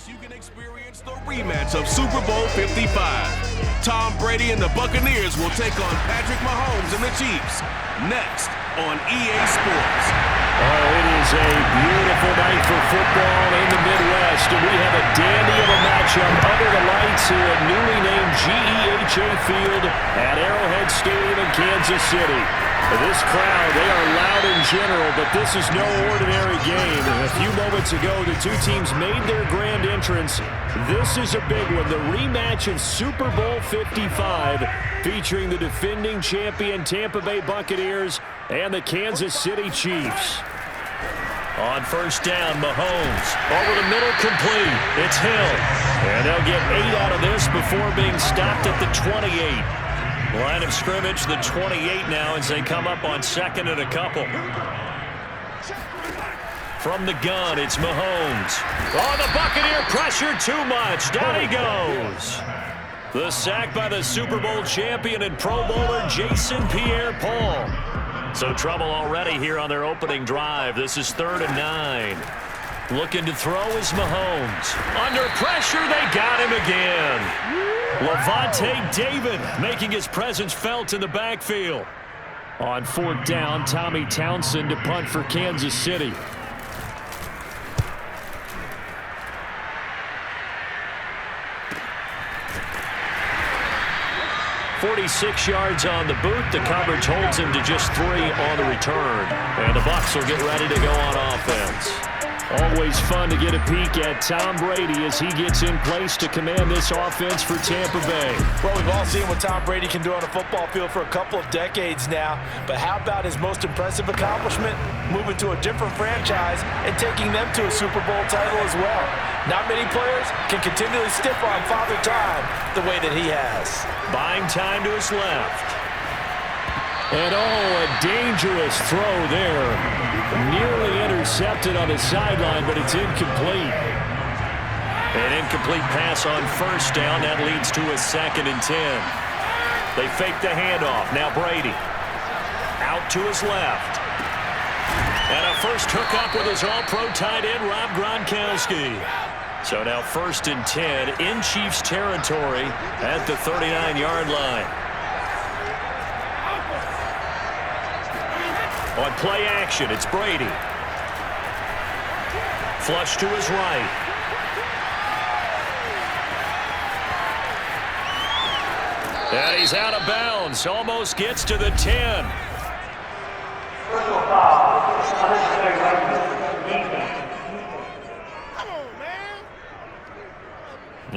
You can experience the rematch of Super Bowl 55. Tom Brady and the Buccaneers will take on Patrick Mahomes and the Chiefs next on EA Sports. Oh, it is a beautiful night for football in the Midwest, and we have a dandy of a matchup under the lights here at newly named GEHA Field at Arrowhead Stadium in Kansas City. This crowd, they are loud in general, but this is no ordinary game. A few moments ago, the two teams made their grand entrance. This is a big one, the rematch of Super Bowl 55, featuring the defending champion Tampa Bay Buccaneers and the Kansas City Chiefs. On first down, Mahomes, over the middle, complete. It's Hill, and they'll get 8 out of this before being stopped at the 28. Line of scrimmage, the 28 now as they come up on second and a couple. From the gun, it's Mahomes. Oh, the Buccaneer pressure too much. Down he goes. The sack by the Super Bowl champion and Pro Bowler Jason Pierre-Paul. So trouble already here on their opening drive. This is 3rd and 9. Looking to throw is Mahomes. Under pressure, they got him again. Levante David making his presence felt in the backfield. On 4th down, Tommy Townsend to punt for Kansas City. "46 yards on the boot. The coverage holds him to just 3 on the return. And the Bucs will get ready to go on offense. Always fun to get a peek at Tom Brady as he gets in place to command this offense for Tampa Bay. Well, we've all seen what Tom Brady can do on a football field for a couple of decades now. But how about his most impressive accomplishment? Moving to a different franchise and taking them to a Super Bowl title as well. Not many players can continually stiff on Father Time the way that he has. Buying time to his left. And oh, a dangerous throw there. Nearly intercepted on the sideline, but it's incomplete. An incomplete pass on first down. That leads to a 2nd and 10. They fake the handoff. Now Brady. Out to his left. And a first hookup with his all-pro tight end, Rob Gronkowski. So now 1st and 10 in Chiefs territory at the 39-yard line. On play action, it's Brady. Flush to his right. And he's out of bounds. Almost gets to the 10.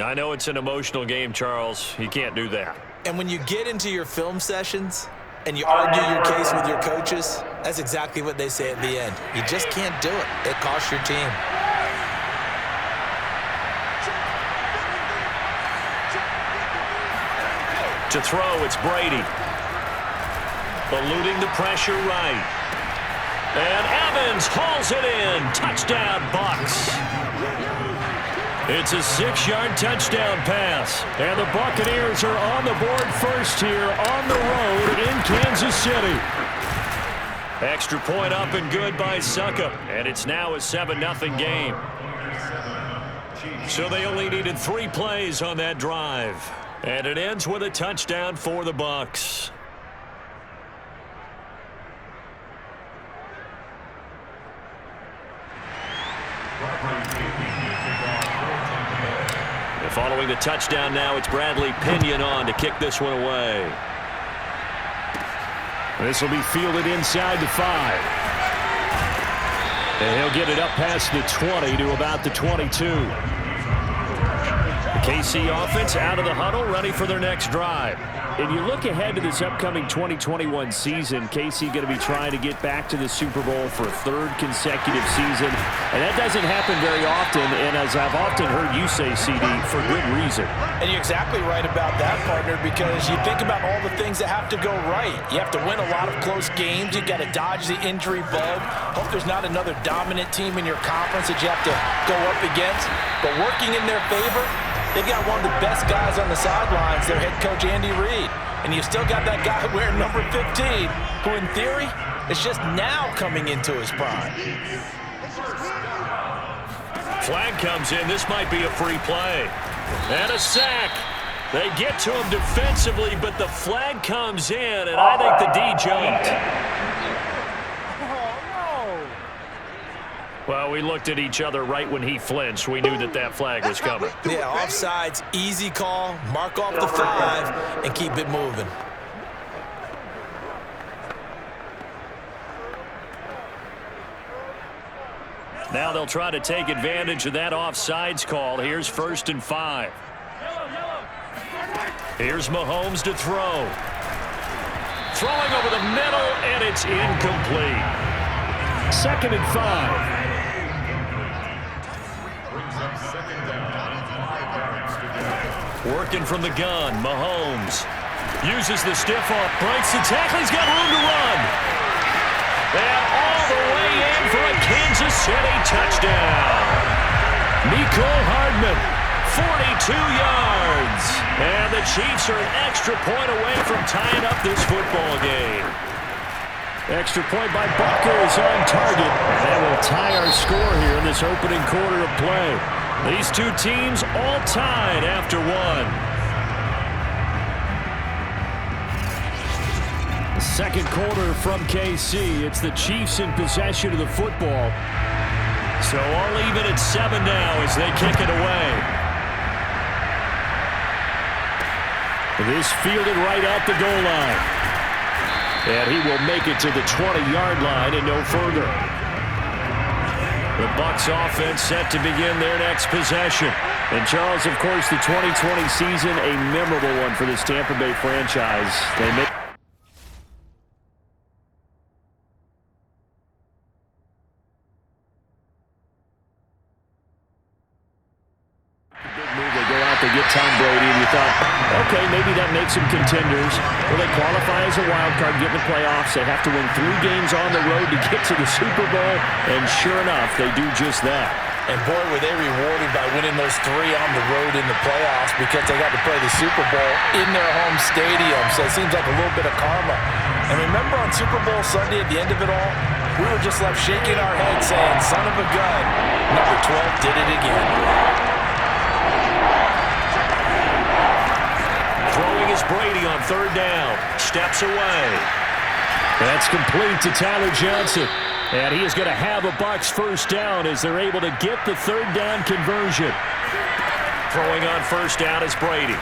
I know it's an emotional game, Charles. You can't do that. And when you get into your film sessions and you argue your case with your coaches, that's exactly what they say at the end. You just can't do it. It costs your team. To throw, it's Brady. Eluding the pressure right. And Evans hauls it in. Touchdown, Bucs. It's a 6-yard touchdown pass. And the Buccaneers are on the board first here on the road in Kansas City. Extra point up and good by Suckup. And it's now a 7-0 game. So they only needed 3 plays on that drive. And it ends with a touchdown for the Bucs. Following the touchdown now, it's Bradley Pinion on to kick this one away. This will be fielded inside the 5. And he'll get it up past the 20 to about the 22. The KC offense out of the huddle, ready for their next drive. And you look ahead to this upcoming 2021 season, KC going to be trying to get back to the Super Bowl for a 3rd consecutive season. And that doesn't happen very often, and as I've often heard you say, CD, for good reason. And you're exactly right about that, partner, because you think about all the things that have to go right. You have to win a lot of close games. You've got to dodge the injury bug. Hope there's not another dominant team in your conference that you have to go up against. But working in their favor, they've got one of the best guys on the sidelines, their head coach, Andy Reid. And you've still got that guy wearing number 15, who in theory is just now coming into his prime. flag comes in. This might be a free play. And a sack. They get to him defensively, but the flag comes in, and I think the D jumped. Well, we looked at each other right when he flinched. We knew that that flag was coming. Yeah, offsides, easy call. Mark off the 5 and keep it moving. Now they'll try to take advantage of that offsides call. Here's 1st and 5. Here's Mahomes to throw. Throwing over the middle, and it's incomplete. 2nd and 5. Working from the gun, Mahomes uses the stiff off, breaks the tackle, he's got room to run. And all the way in for a Kansas City touchdown. Mecole Hardman, 42 yards. And the Chiefs are an extra point away from tying up this football game. Extra point by Butker is on target. And that will tie our score here in this opening quarter of play. These two teams all tied after one. The second quarter from KC. It's the Chiefs in possession of the football. So all even at 7 now as they kick it away. This fielded right at the goal line. And he will make it to the 20-yard line and no further. The Bucs offense set to begin their next possession. And Charles, of course, the 2020 season, a memorable one for this Tampa Bay franchise. They make to get Tom Brady, and you thought, okay, maybe that makes them contenders. Well, they qualify as a wild card, get in the playoffs. They have to win 3 games on the road to get to the Super Bowl, and sure enough, they do just that. And boy, were they rewarded by winning those 3 on the road in the playoffs because they got to play the Super Bowl in their home stadium. So it seems like a little bit of karma. And remember on Super Bowl Sunday at the end of it all, we were just left shaking our heads saying, son of a gun, number 12 did it again. Throwing is Brady on 3rd down. Steps away. That's complete to Tyler Johnson. And he is going to have a Bucs 1st down as they're able to get the 3rd down conversion. Throwing on 1st down is Brady.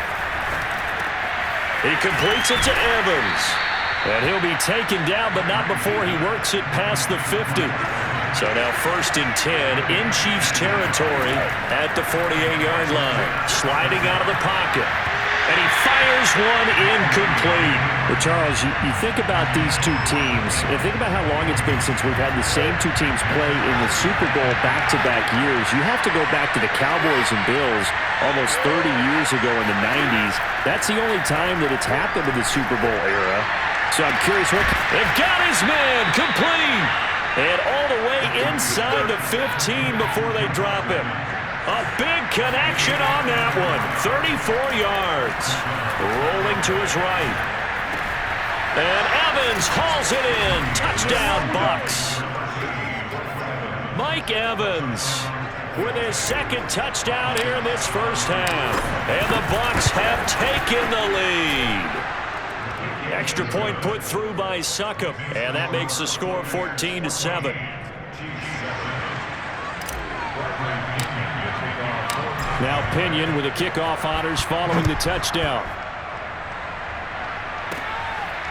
He completes it to Evans. And he'll be taken down, but not before he works it past the 50. So now 1st and 10 in Chiefs territory at the 48-yard line. Sliding out of the pocket. And he fires one incomplete. But Charles, you think about these two teams, and think about how long it's been since we've had the same two teams play in the Super Bowl back-to-back years. You have to go back to the Cowboys and Bills almost 30 years ago in the 90s. That's the only time that it's happened in the Super Bowl era. So I'm curious what... They've got his man complete. And all the way inside the 15 before they drop him. A big connection on that one. 34 yards. Rolling to his right. And Evans hauls it in. Touchdown, Bucs. Mike Evans with his 2nd touchdown here in this 1st half. And the Bucs have taken the lead. Extra point put through by Succop. And that makes the score 14-7. Now Pinion with the kickoff honors following the touchdown.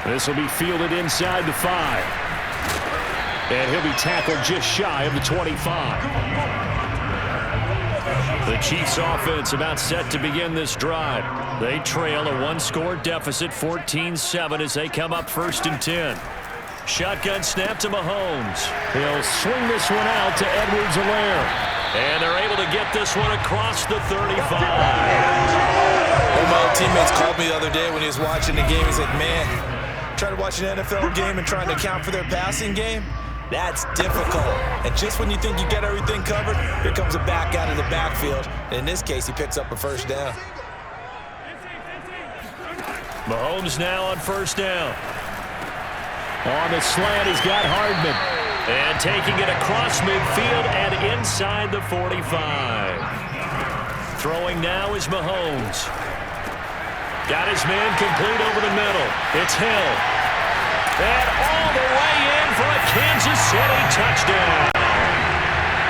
This will be fielded inside the 5. And he'll be tackled just shy of the 25. The Chiefs offense about set to begin this drive. They trail a 1-score deficit, 14-7 as they come up 1st and 10. Shotgun snap to Mahomes. He'll swing this one out to Edwards-Helaire. And they're able to get this one across the 35. One of my old teammates called me the other day when he was watching the game. He's like, man, trying to watch an NFL game and trying to account for their passing game, that's difficult. And just when you think you get everything covered, here comes a back out of the backfield. And in this case, he picks up a 1st down. Mahomes now on 1st down. On the slant, he's got Hardman. And taking it across midfield and inside the 45. Throwing now is Mahomes. Got his man complete over the middle. It's Hill. And all the way in for a Kansas City touchdown.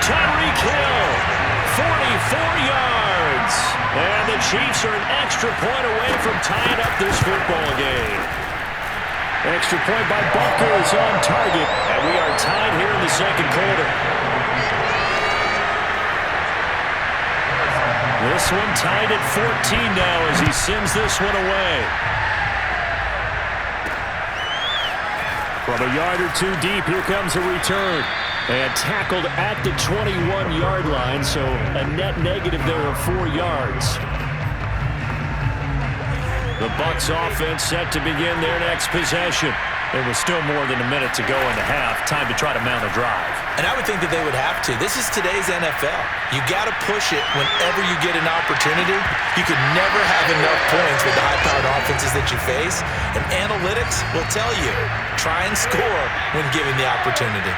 Tyreek Hill, 44 yards. And the Chiefs are an extra point away from tying up this football game. Extra point by Butker is on target. And we are tied here in the second quarter. This one tied at 14 now as he sends this one away. From a yard or two deep, here comes a return. And tackled at the 21-yard line, so a net negative there of 4 yards. The Bucs offense set to begin their next possession. There was still more than a minute to go in the half. Time to try to mount a drive. And I would think that they would have to. This is today's NFL. You got to push it whenever you get an opportunity. You could never have enough points with the high-powered offenses that you face. And analytics will tell you, try and score when given the opportunity.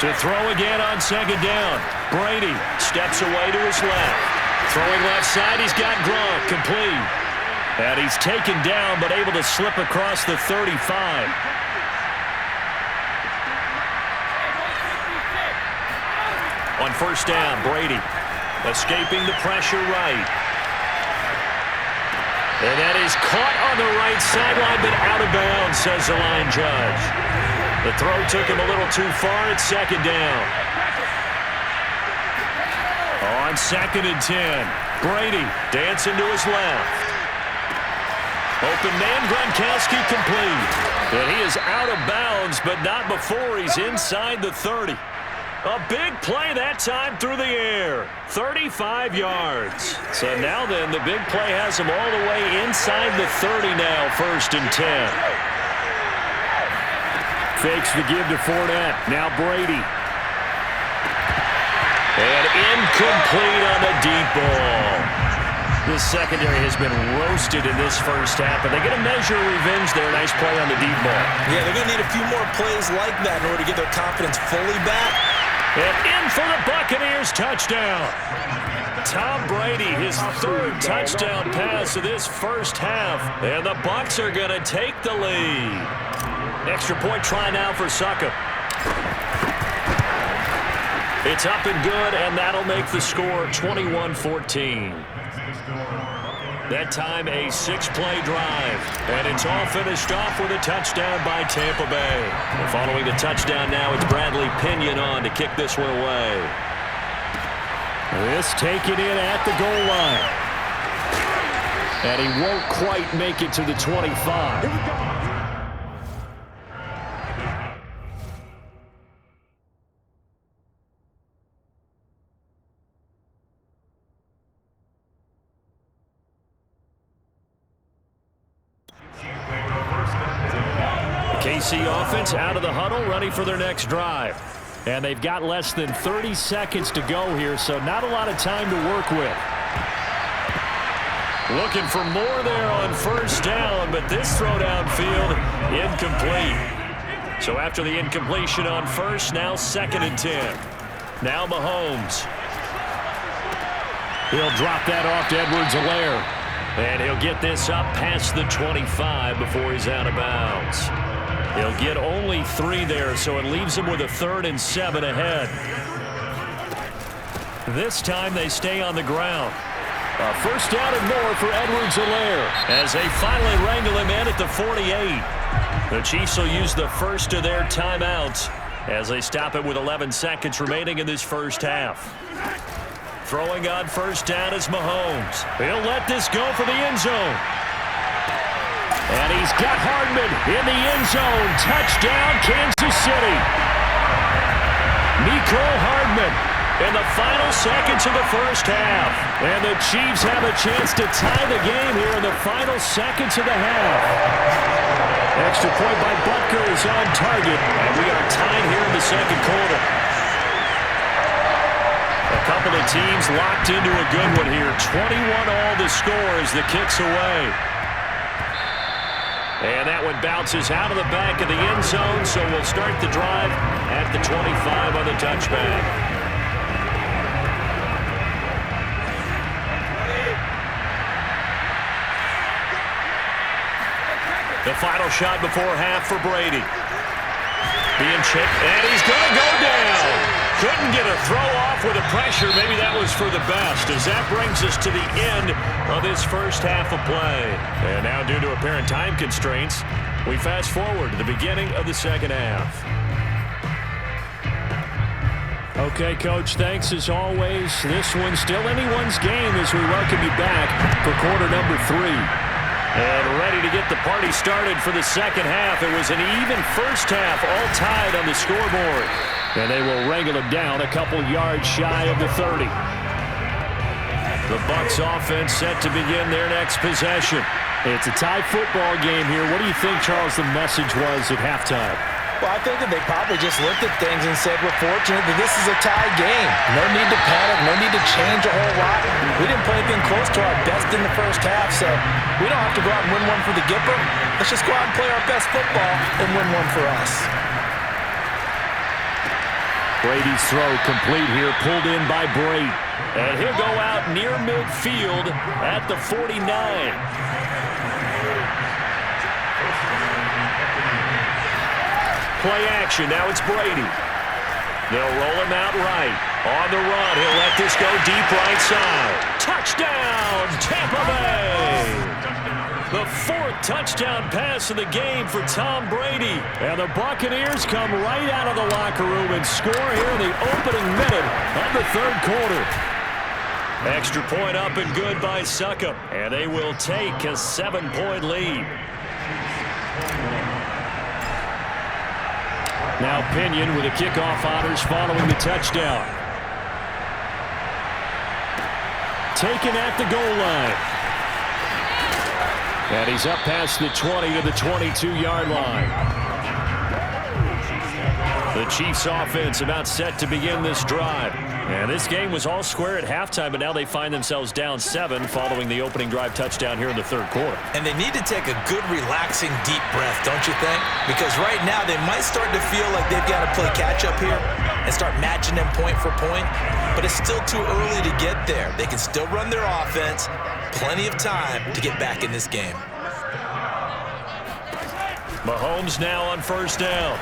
To throw again on second down. Brady steps away to his left. Throwing left side, he's got Gronk complete. And he's taken down, but able to slip across the 35. On first down, Brady escaping the pressure right. And that is caught on the right sideline, but out of bounds, says the line judge. The throw took him a little too far at second down. On second and 10, Brady dancing to his left. Open man, Gronkowski complete. And he is out of bounds, but not before he's inside the 30. A big play that time through the air. 35 yards. So now then, the big play has him all the way inside the 30 now, first and 10. Fakes the give to Fournette. Now Brady. And incomplete on the deep ball. The secondary has been roasted in this first half, but they get a measure of revenge there. Nice play on the deep ball. Yeah, they're going to need a few more plays like that in order to get their confidence fully back. And in for the Buccaneers touchdown. Tom Brady, his third touchdown pass of this first half. And the Bucs are going to take the lead. Extra point try now for Suckup. It's up and good, and that'll make the score 21-14. That time a 6-play drive, and it's all finished off with a touchdown by Tampa Bay. And following the touchdown now, it's Bradley Pinion on to kick this one away. This taken in at the goal line. And he won't quite make it to the 25. KC offense out of the huddle, ready for their next drive. And they've got less than 30 seconds to go here, so not a lot of time to work with. Looking for more there on first down, but this throw downfield, incomplete. So after the incompletion on first, now second and 10. Now Mahomes. He'll drop that off to Edwards-Helaire. And he'll get this up past the 25 before he's out of bounds. He'll get only 3 there, so it leaves him with a 3rd and 7 ahead. This time they stay on the ground. A first down and more for Edwards-Helaire as they finally wrangle him in at the 48. The Chiefs will use the first of their timeouts as they stop it with 11 seconds remaining in this first half. Throwing on first down is Mahomes. He'll let this go for the end zone. And he's got Hardman in the end zone. Touchdown, Kansas City. Mecole Hardman in the final seconds of the first half. And the Chiefs have a chance to tie the game here in the final seconds of the half. Extra point by Butker is on target. And we are tied here in the second quarter. A couple of teams locked into a good one here. 21 all the score as the kick's away. And that one bounces out of the back of the end zone, so we'll start the drive at the 25 on the touchback. The final shot before half for Brady. Being chipped, and he's going to go down. Couldn't get a throw off with the pressure. Maybe that was for the best, as that brings us to the end of this first half of play. And now, due to apparent time constraints, we fast forward to the beginning of the second half. Okay, Coach, thanks as always. This one's still anyone's game as we welcome you back for quarter number 3. And ready to get the party started for the second half. It was an even first half, all tied on the scoreboard. And they will wrangle it down a couple yards shy of the 30. The Bucs offense set to begin their next possession. It's a tie football game here. What do you think, Charles, the message was at halftime? Well, I think that they probably just looked at things and said, we're fortunate that this is a tie game. No need to panic, no need to change a whole lot. We didn't play anything close to our best in the first half, so we don't have to go out and win one for the Gipper. Let's just go out and play our best football and win one for us. Brady's throw complete here, pulled in by Brady. And he'll go out near midfield at the 49. Play action. Now it's Brady. They'll roll him out right. On the run, he'll let this go deep right side. Touchdown, Tampa Bay! The 4th touchdown pass of the game for Tom Brady. And the Buccaneers come right out of the locker room and score here in the opening minute of the 3rd quarter. Extra point up and good by Succop. And they will take a 7-point lead. Now Pinion with the kickoff honors following the touchdown. Taken at the goal line. And he's up past the 20 to the 22-yard line. The Chiefs offense about set to begin this drive. And this game was all square at halftime, but now they find themselves down 7 following the opening drive touchdown here in the 3rd quarter. And they need to take a good, relaxing, deep breath, don't you think? Because right now they might start to feel like they've got to play catch-up here and start matching them point for point. But it's still too early to get there. They can still run their offense. Plenty of time to get back in this game. Mahomes now on first down.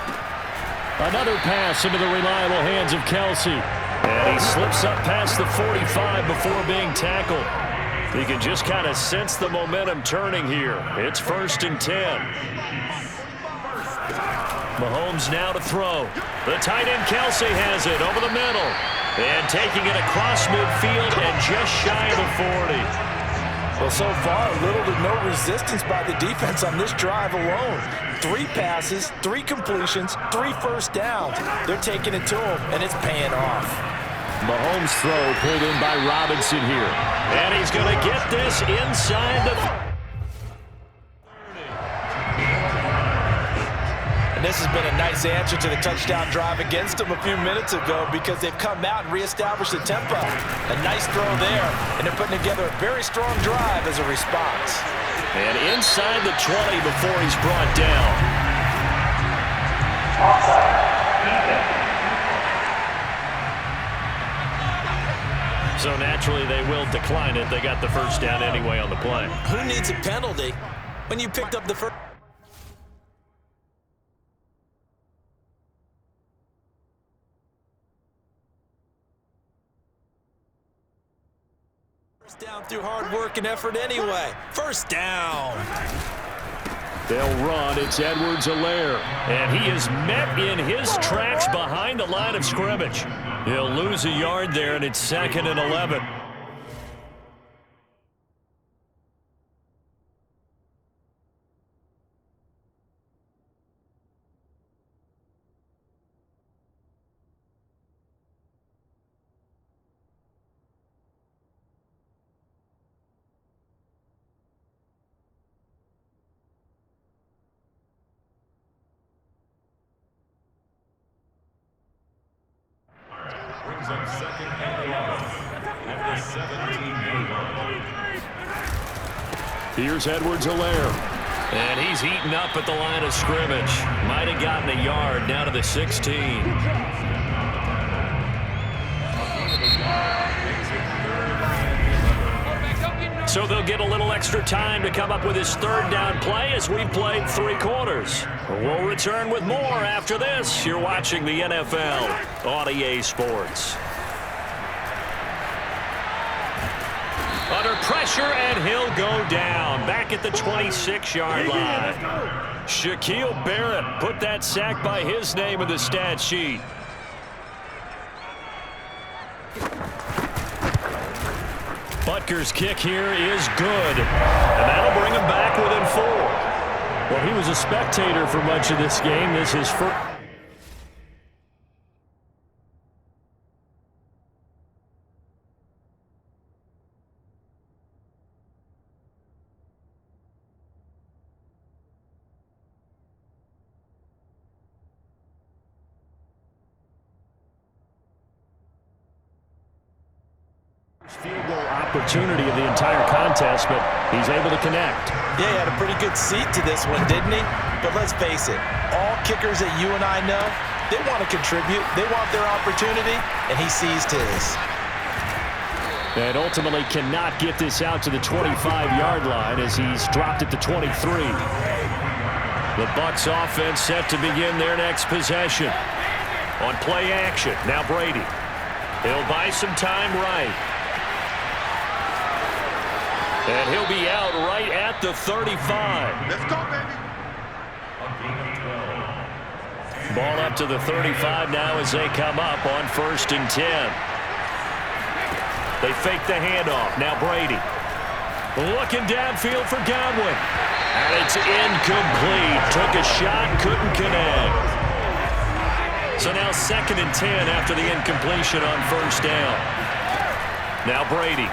Another pass into the reliable hands of Kelsey. And he slips up past the 45 before being tackled. You can just kind of sense the momentum turning here. It's 1st and 10. Mahomes now to throw. The tight end Kelsey has it over the middle. And taking it across midfield and just shy of the 40. Well, so far, little to no resistance by the defense on this drive alone. 3 passes, 3 completions, 3 first downs. They're taking it to him, and it's paying off. Mahomes' throw pulled in by Robinson here. And he's going to get this inside the... And this has been a nice answer to the touchdown drive against them a few minutes ago because they've come out and reestablished the tempo. A nice throw there, and they're putting together a very strong drive as a response. And inside the 20 before he's brought down. So naturally they will decline it. They got the first down anyway on the play. Who needs a penalty when you picked up the first? Down through hard work and effort anyway. First down. They'll run. It's Edwards-Helaire. And he is met in his tracks behind the line of scrimmage. He'll lose a yard there, and it's 2nd and 11. Brings up 2nd and 11 at the 17-yard line. Here's Edwards-Helaire. And he's heating up at the line of scrimmage. Might have gotten a yard, down to the 16. So they'll get a little extra time to come up with his third down play as we've played 3 quarters. We'll return with more after this. You're watching the NFL on EA Sports. Under pressure, and he'll go down. Back at the 26-yard line. Shaquille Barrett put that sack by his name in the stat sheet. Butker's kick here is good. And that'll bring him back within 4. Well, he was a spectator for much of this game. This is first. Field goal opportunity of the entire contest, but he's able to connect. Yeah, he had a pretty good seat to this one, didn't he? But let's face it, all kickers that you and I know, they want to contribute. They want their opportunity, and he seized his. And ultimately cannot get this out to the 25-yard line as he's dropped at the 23. The Bucs offense set to begin their next possession. On play action, now Brady. He'll buy some time right. And he'll be out right at the 35. Let's go, baby. Ball up to the 35 now as they come up on 1st and 10. They fake the handoff. Now Brady. Looking downfield for Godwin. And it's incomplete. Took a shot, couldn't connect. So now 2nd and 10 after the incompletion on 1st down. Now Brady.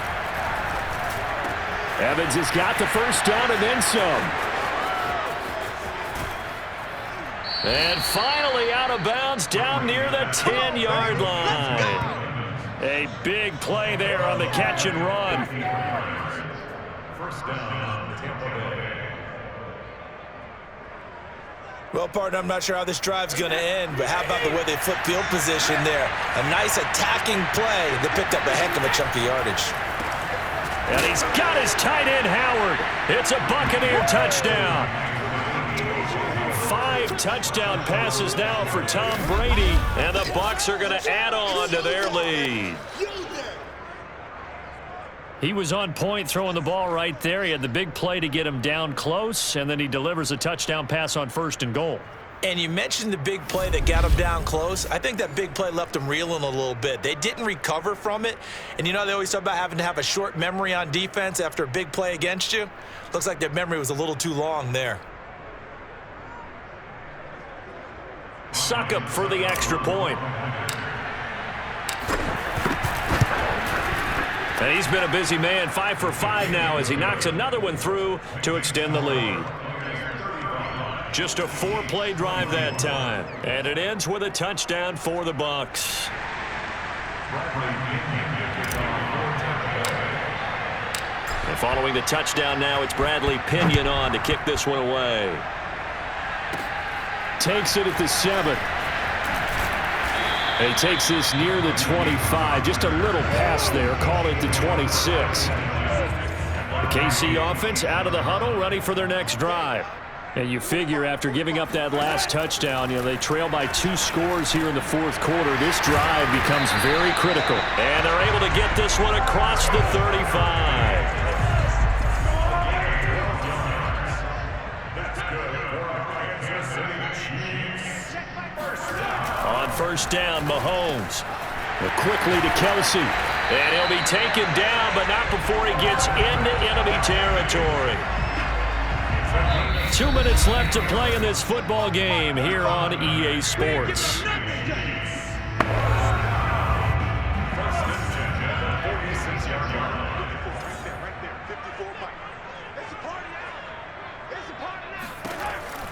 Evans has got the 1st down and then some. And finally out of bounds down near the 10-yard line. A big play there on the catch and run. 1st down, Tampa Bay. Well, partner, I'm not sure how this drive's going to end, but how about the way they flip field position there? A nice attacking play that picked up a heck of a chunk of yardage. And he's got his tight end, Howard. It's a Buccaneer touchdown. 5 touchdown passes now for Tom Brady, and the Bucs are going to add on to their lead. He was on point throwing the ball right there. He had the big play to get him down close, and then he delivers a touchdown pass on 1st and goal. And you mentioned the big play that got him down close. I think that big play left him reeling a little bit. They didn't recover from it. And you know they always talk about having to have a short memory on defense after a big play against you. Looks like their memory was a little too long there. Suckup for the extra point. And he's been a busy man, 5 for 5 now as he knocks another one through to extend the lead. Just a 4-play drive that time. And it ends with a touchdown for the Bucs. And following the touchdown now, it's Bradley Pinion on to kick this one away. Takes it at the 7. He takes this near the 25. Just a little pass there. Call it the 26. The KC offense out of the huddle, ready for their next drive. And you figure after giving up that last touchdown, you know, they trail by 2 scores here in the 4th quarter. This drive becomes very critical. And they're able to get this one across the 35. On 1st down, Mahomes. Quickly to Kelsey. And he'll be taken down, but not before he gets into enemy territory. 2 minutes left to play in this football game here on EA Sports.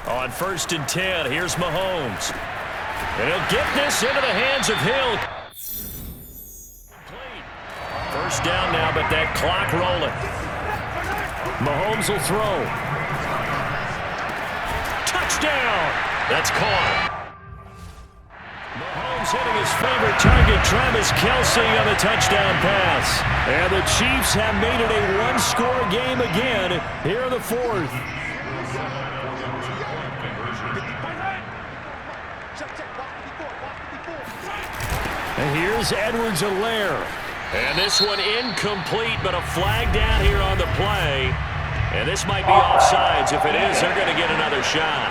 On 1st and 10, here's Mahomes. And he'll get this into the hands of Hill. 1st down now, but that clock rolling. Mahomes will throw. Touchdown! That's caught. Mahomes hitting his favorite target, Travis Kelce, on the touchdown pass. And the Chiefs have made it a one-score game again here in the fourth. And here's Edwards-Helaire. And this one incomplete, but a flag down here on the play. And this might be offsides. If it is, they're going to get another shot.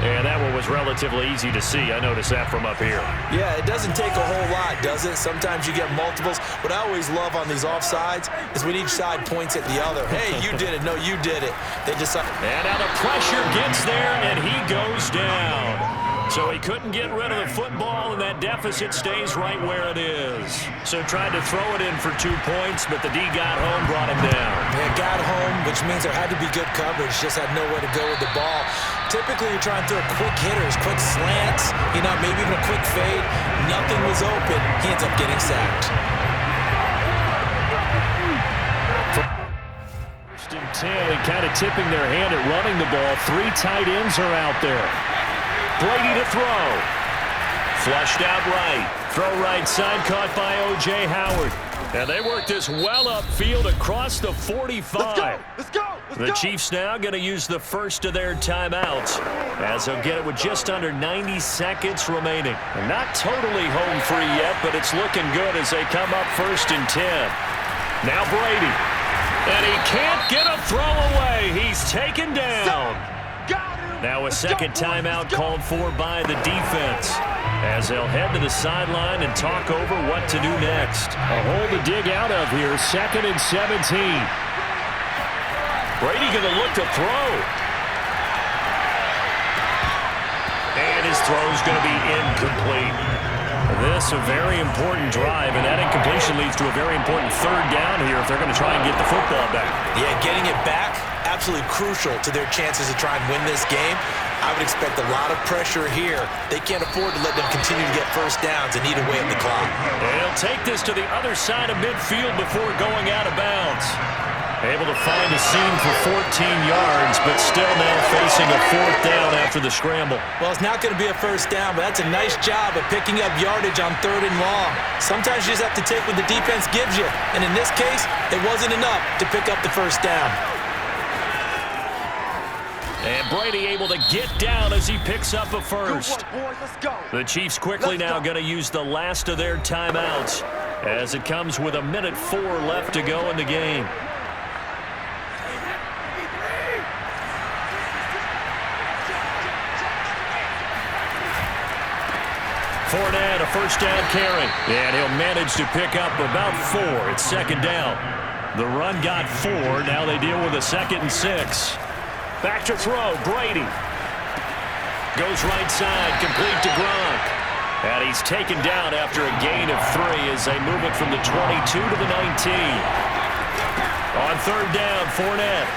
And that one was relatively easy to see. I noticed that from up here. Yeah, it doesn't take a whole lot, does it? Sometimes you get multiples. What I always love on these offsides is when each side points at the other. Hey, you did it. No, you did it. They decide. And now the pressure gets there, and he goes down. So he couldn't get rid of the football, and that deficit stays right where it is. So tried to throw it in for 2 points, but the D got home, brought him down. Yeah, got home, which means there had to be good coverage. Just had nowhere to go with the ball. Typically, you're trying to throw quick hitters, quick slants, maybe even a quick fade. Nothing was open. He ends up getting sacked. First and 10, and kind of tipping their hand at running the ball. 3 tight ends are out there. Brady to throw. Flushed out right. Throw right side, caught by O.J. Howard. And they work this well upfield across the 45. Let's go. The Chiefs now going to use the first of their timeouts, as they'll get it with just under 90 seconds remaining. And not totally home free yet, but it's looking good as they come up first and 10. Now Brady. And he can't get a throw away. He's taken down. Now a second timeout called for by the defense, as they'll head to the sideline and talk over what to do next. A hole to dig out of here, 2nd and 17. Brady going to look to throw. And his throw's going to be incomplete. This a very important drive, and that incompletion leads to a very important 3rd down here if they're going to try and get the football back. Yeah, getting it back, absolutely crucial to their chances to try and win this game. I would expect a lot of pressure here. They can't afford to let them continue to get first downs and eat away at the clock. And he'll take this to the other side of midfield before going out of bounds. Able to find a seam for 14 yards, but still now facing a 4th down after the scramble. Well, it's not going to be a first down, but that's a nice job of picking up yardage on 3rd and long. Sometimes you just have to take what the defense gives you, and in this case, it wasn't enough to pick up the first down. And Brady able to get down as he picks up a first. The Chiefs quickly now going to use the last of their timeouts, as it comes with 1:04 left to go in the game. Fournette, a first down carry. And he'll manage to pick up about 4. It's 2nd down. The run got 4. Now they deal with a 2nd and 6. Back to throw. Brady. Goes right side. Complete to Gronk. And he's taken down after a gain of 3 as they move it from the 22 to the 19. On 3rd down, Fournette.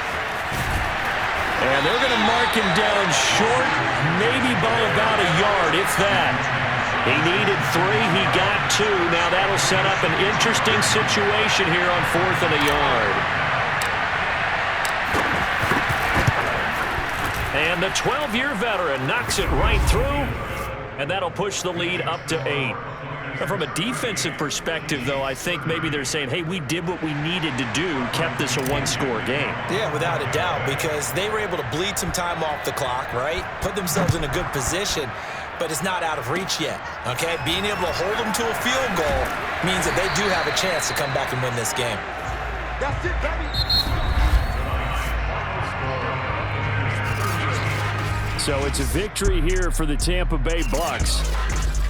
And they're going to mark him down short, maybe by about a yard, if that. He needed 3. He got 2. Now that'll set up an interesting situation here on 4th and a yard. And the 12-year veteran knocks it right through, and that'll push the lead up to 8. Now, from a defensive perspective, though, I think maybe they're saying, hey, we did what we needed to do, kept this a one-score game. Yeah, without a doubt, because they were able to bleed some time off the clock, right? Put themselves in a good position. But it's not out of reach yet, okay? Being able to hold them to a field goal means that they do have a chance to come back and win this game. That's it, baby. So it's a victory here for the Tampa Bay Bucs.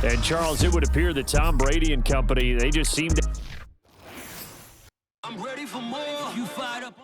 And, Charles, it would appear that Tom Brady and company, they just seem to... I'm ready for more. You fired up.